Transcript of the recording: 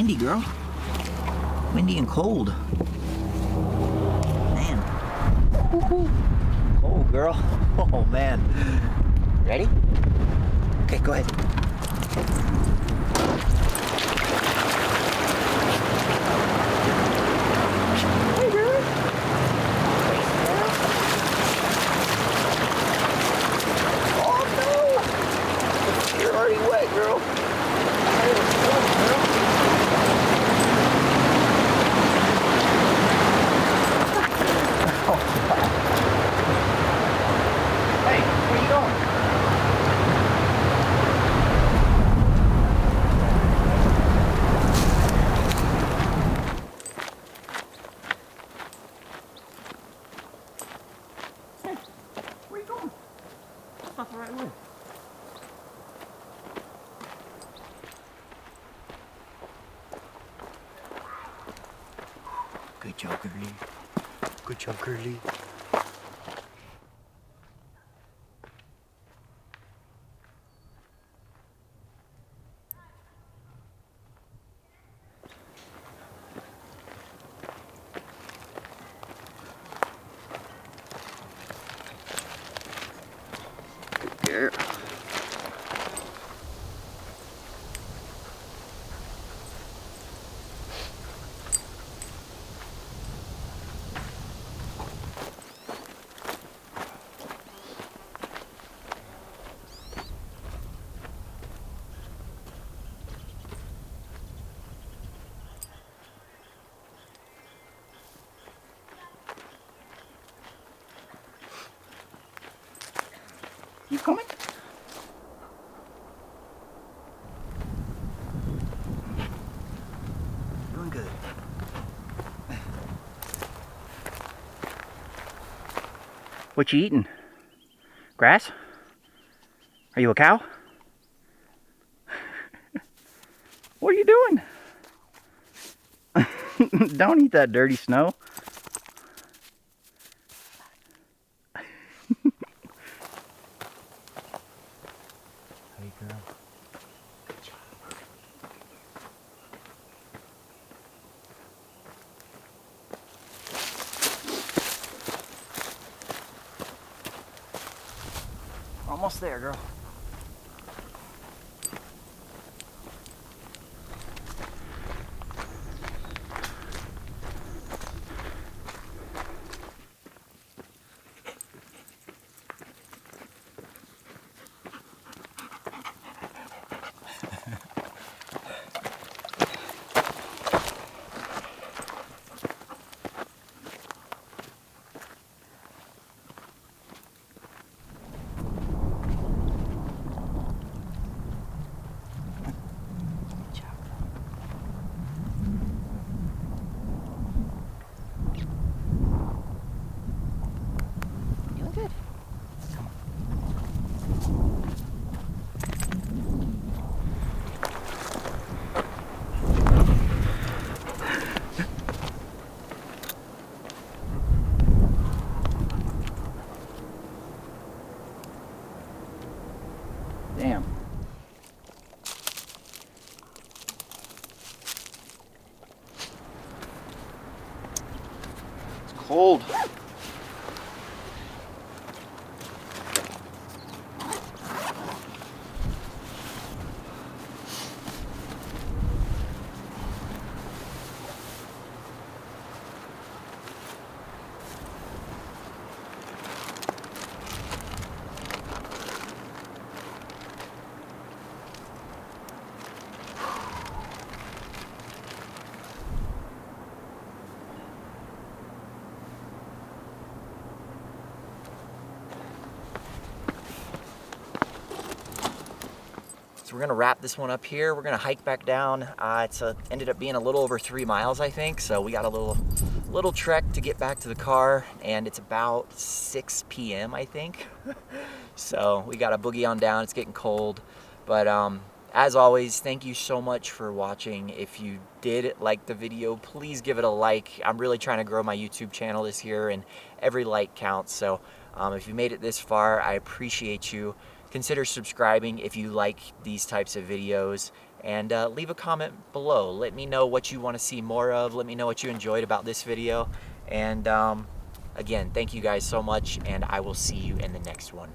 windy, girl. Windy and cold. Man. Woo-hoo. Cold, girl. Oh, man. Ready? Okay, go ahead. Hey, girl. Oh, no. You're already wet, girl. Hey, where you going? Hey, where you going? That's not the right way. Good job, Curly. Good job, Curly. Good girl. You coming? Doing good. What you eating? Grass? Are you a cow? What are you doing? Don't eat that dirty snow. Hey, girl. Good job. Almost there, girl. Doing good. Come on. Damn. It's cold. So we're gonna wrap this one up here. We're gonna hike back down. It's ended up being a little over 3 miles, I think. So we got a little trek to get back to the car, and it's about 6 p.m. I think. So we got a boogie on down. It's getting cold, but as always, thank you so much for watching. If you did like the video, please give it a like. I'm really trying to grow my YouTube channel this year, and every like counts. So if you made it this far, I appreciate you. Consider subscribing if you like these types of videos, And leave a comment below. Let me know what you want to see more of. Let me know what you enjoyed about this video. And again, thank you guys so much, and I will see you in the next one.